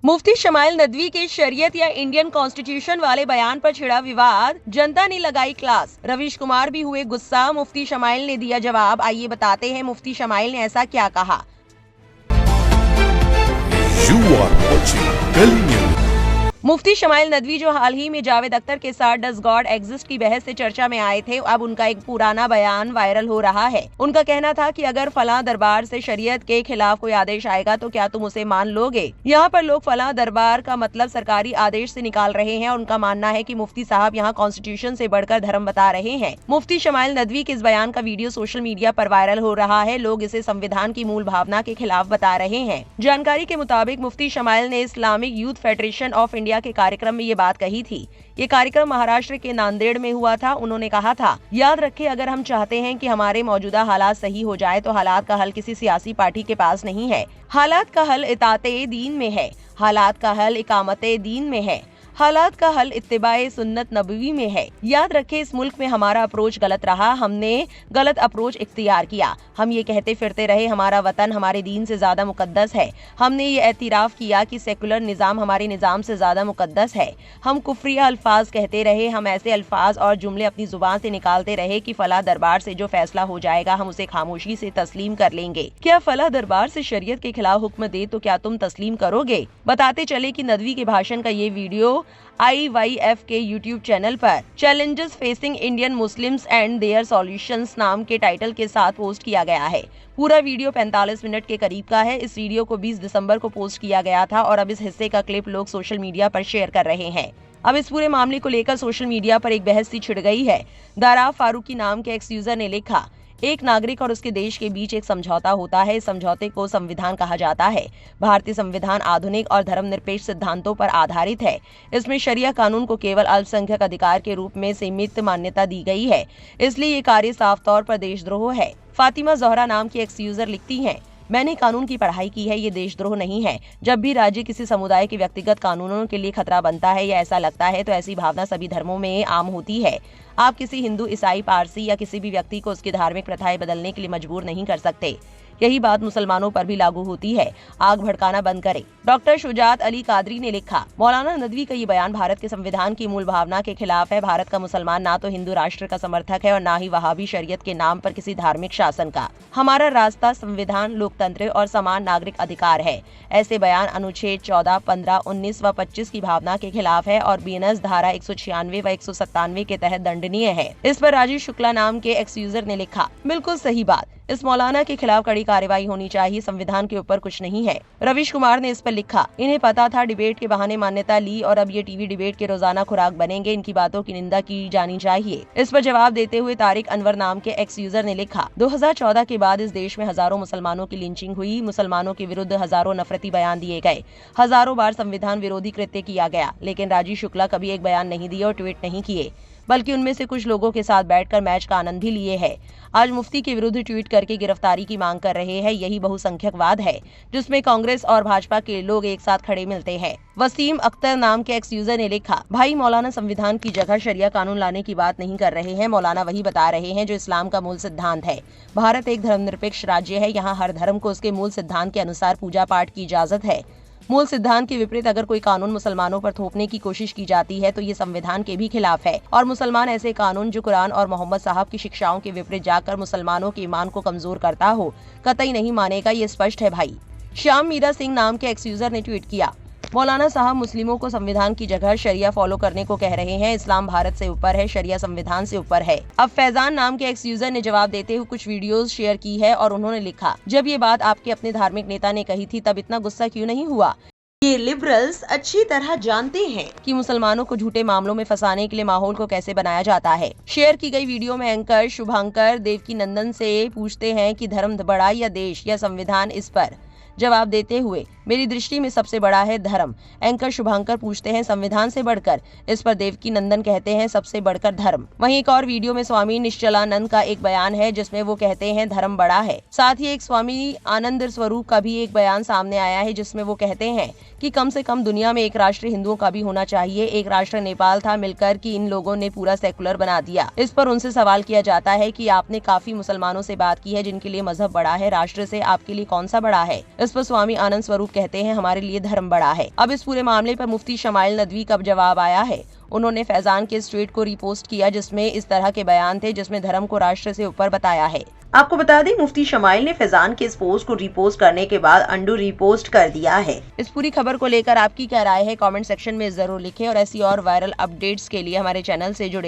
मुफ्ती smile Nadvi के शरीयत या इंडियन कॉन्स्टिट्यूशन वाले बयान पर छिड़ा विवाद, जनता ने लगाई क्लास। रवीश कुमार भी हुए गुस्सा, मुफ्ती शमाइल ने दिया जवाब। आइए बताते हैं मुफ्ती शमाइल ने ऐसा क्या कहा। मुफ्ती शमाइल नदवी जो हाल ही में जावेद अख्तर के साथ डज गॉड एग्जिस्ट की बहस से चर्चा में आए थे, अब उनका एक पुराना बयान वायरल हो रहा है। उनका कहना था कि अगर फलां दरबार से शरीयत के खिलाफ कोई आदेश आएगा तो क्या तुम उसे मान लोगे। यहाँ पर लोग फलां दरबार का मतलब सरकारी आदेश से निकाल रहे हैं। उनका मानना है कि मुफ्ती साहब यहाँ कॉन्स्टिट्यूशन से बढ़कर धर्म बता रहे हैं। मुफ्ती शमाइल नदवी के इस बयान का वीडियो सोशल मीडिया पर वायरल हो रहा है। लोग इसे संविधान की मूल भावना के खिलाफ बता रहे हैं। जानकारी के मुताबिक मुफ्ती शमाइल ने Islamic youth federation of India के कार्यक्रम में ये बात कही थी। ये कार्यक्रम महाराष्ट्र के नांदेड़ में हुआ था। उन्होंने कहा था, याद रखें, अगर हम चाहते हैं कि हमारे मौजूदा हालात सही हो जाए तो हालात का हल किसी सियासी पार्टी के पास नहीं है। हालात का हल इताते दीन में है। हालात का हल इकामते दीन में है। हालात का हल इत्तिबाए सुन्नत नबवी में है। याद रखें, इस मुल्क में हमारा अप्रोच गलत रहा। हमने गलत अप्रोच इख्तियार किया। हम ये कहते फिरते रहे हमारा वतन हमारे दीन से ज्यादा मुकद्दस है। हमने ये एतराफ किया कि सेकुलर निज़ाम हमारे निज़ाम से ज्यादा मुकद्दस है। हम कुफ्रिया अल्फाज कहते रहे। हम ऐसे अल्फाज और जुमले अपनी जुबान से निकालते रहे कि फला दरबार से जो फैसला हो जाएगा हम उसे खामोशी से तस्लीम कर लेंगे। क्या फला दरबार से शरीयत के खिलाफ हुक्म दे तो क्या तुम तस्लीम करोगे। बताते चले कि नदवी के भाषण का ये वीडियो IYF के YouTube चैनल पर challenges facing Indian Muslims and their solutions नाम के टाइटल के साथ पोस्ट किया गया है। पूरा वीडियो 45 मिनट के करीब का है। इस वीडियो को 20 दिसंबर को पोस्ट किया गया था और अब इस हिस्से का क्लिप लोग सोशल मीडिया पर शेयर कर रहे हैं। अब इस पूरे मामले को लेकर सोशल मीडिया पर एक बहस सी छिड़ गई है। दारा फारूकी नाम के एक्स यूजर ने लिखा, एक नागरिक और उसके देश के बीच एक समझौता होता है। इस समझौते को संविधान कहा जाता है। भारतीय संविधान आधुनिक और धर्मनिरपेक्ष सिद्धांतों पर आधारित है। इसमें शरिया कानून को केवल अल्पसंख्यक अधिकार के रूप में सीमित मान्यता दी गई है। इसलिए ये कार्य साफ तौर पर देशद्रोह है। फातिमा जोहरा नाम की एक्स यूजर लिखती हैं, मैंने कानून की पढ़ाई की है, ये देशद्रोह नहीं है। जब भी राज्य किसी समुदाय के व्यक्तिगत कानूनों के लिए खतरा बनता है या ऐसा लगता है तो ऐसी भावना सभी धर्मों में आम होती है। आप किसी हिंदू, ईसाई, पारसी या किसी भी व्यक्ति को उसकी धार्मिक प्रथाएं बदलने के लिए मजबूर नहीं कर सकते। यही बात मुसलमानों पर भी लागू होती है। आग भड़काना बंद करें। डॉक्टर शुजात अली कादरी ने लिखा, मौलाना नदवी का ये बयान भारत के संविधान की मूल भावना के खिलाफ है। भारत का मुसलमान ना तो हिंदू राष्ट्र का समर्थक है और ना ही वहाबी शरीयत के नाम पर किसी धार्मिक शासन का। हमारा रास्ता संविधान, लोकतंत्र और समान नागरिक अधिकार है। ऐसे बयान अनुच्छेद 14, 15, 19 व 25 की भावना के खिलाफ है और BNS धारा 196 व 197 के तहत दंडनीय है। इस पर राजीव शुक्ला नाम के एक्स यूजर ने लिखा, बिल्कुल सही बात, इस मौलाना के खिलाफ कड़ी कार्रवाई होनी चाहिए। संविधान के ऊपर कुछ नहीं है। रवीश कुमार ने इस पर लिखा, इन्हें पता था डिबेट के बहाने मान्यता ली और अब ये टीवी डिबेट के रोजाना खुराक बनेंगे। इनकी बातों की निंदा की जानी चाहिए। इस पर जवाब देते हुए तारिक अनवर नाम के एक्स यूजर ने लिखा, 2014 के बाद इस देश में हजारों मुसलमानों की लिंचिंग हुई। मुसलमानों के विरुद्ध हजारों नफरती बयान दिए गए। हजारों बार संविधान विरोधी कृत्य किया गया, लेकिन राजीव शुक्ला कभी एक बयान नहीं दिए और ट्वीट नहीं किए, बल्कि उनमें से कुछ लोगों के साथ बैठकर मैच का आनंद भी लिए है। आज मुफ्ती के विरुद्ध ट्वीट करके गिरफ्तारी की मांग कर रहे हैं। यही बहुसंख्यकवाद है जिसमें कांग्रेस और भाजपा के लोग एक साथ खड़े मिलते हैं। वसीम अख्तर नाम के एक्स यूजर ने लिखा, भाई मौलाना संविधान की जगह शरिया कानून लाने की बात नहीं कर रहे हैं। मौलाना वही बता रहे हैं जो इस्लाम का मूल सिद्धांत है। भारत एक धर्मनिरपेक्ष राज्य है। यहाँ हर धर्म को उसके मूल सिद्धांत के अनुसार पूजा पाठ की इजाजत है। मूल सिद्धांत के विपरीत अगर कोई कानून मुसलमानों पर थोपने की कोशिश की जाती है तो ये संविधान के भी खिलाफ है। और मुसलमान ऐसे कानून जो कुरान और मोहम्मद साहब की शिक्षाओं के विपरीत जाकर मुसलमानों के ईमान को कमजोर करता हो, कतई नहीं मानेगा। ये स्पष्ट है भाई। श्याम मीरा सिंह नाम के एक्स यूजर ने ट्वीट किया, मौलाना साहब मुस्लिमों को संविधान की जगह शरिया फॉलो करने को कह रहे हैं। इस्लाम भारत से ऊपर है, शरिया संविधान से ऊपर है। अब फैजान नाम के एक्स यूजर ने जवाब देते हुए कुछ वीडियोस शेयर की है और उन्होंने लिखा, जब ये बात आपके अपने धार्मिक नेता ने कही थी तब इतना गुस्सा क्यों नहीं हुआ। ये लिबरल्स अच्छी तरह जानते हैं कि मुसलमानों को झूठे मामलों में फंसाने के लिए माहौल को कैसे बनाया जाता है। शेयर की गई वीडियो में एंकर शुभांकर देवकी नंदन से पूछते हैं कि धर्म बड़ा या देश या संविधान। इस पर जवाब देते हुए, मेरी दृष्टि में सबसे बड़ा है धर्म। एंकर शुभांकर पूछते हैं संविधान से बढ़कर। इस पर देवकी नंदन कहते हैं सबसे बढ़कर धर्म। वहीं एक और वीडियो में स्वामी निश्चलानंद का एक बयान है जिसमें वो कहते हैं धर्म बड़ा है। साथ ही एक स्वामी आनंद स्वरूप का भी एक बयान सामने आया है जिसमें वो कहते हैं कि कम से कम दुनिया में एक राष्ट्र हिंदुओं का भी होना चाहिए। एक राष्ट्र नेपाल था मिलकर कि इन लोगों ने पूरा सेकुलर बना दिया। इस पर उनसे सवाल किया जाता है कि आपने काफी मुसलमानों से बात की है जिनके लिए मजहब बड़ा है, राष्ट्र से आपके लिए कौन सा बड़ा है? इस पर स्वामी आनंद स्वरूप कहते हैं, हमारे लिए धर्म बड़ा है। अब इस पूरे मामले पर मुफ्ती शमाइल नदवी का जवाब आया है। उन्होंने फैजान के इस ट्वीट को रिपोस्ट किया जिसमें इस तरह के बयान थे जिसमें धर्म को राष्ट्र से ऊपर बताया है। आपको बता दें, मुफ्ती शमाइल ने फैजान के इस पोस्ट को रिपोस्ट करने के बाद अंडू रिपोस्ट कर दिया है। इस पूरी खबर को लेकर आपकी क्या राय है? कमेंट सेक्शन में जरूर लिखें और ऐसी और वायरल अपडेट्स के लिए हमारे चैनल से जुड़े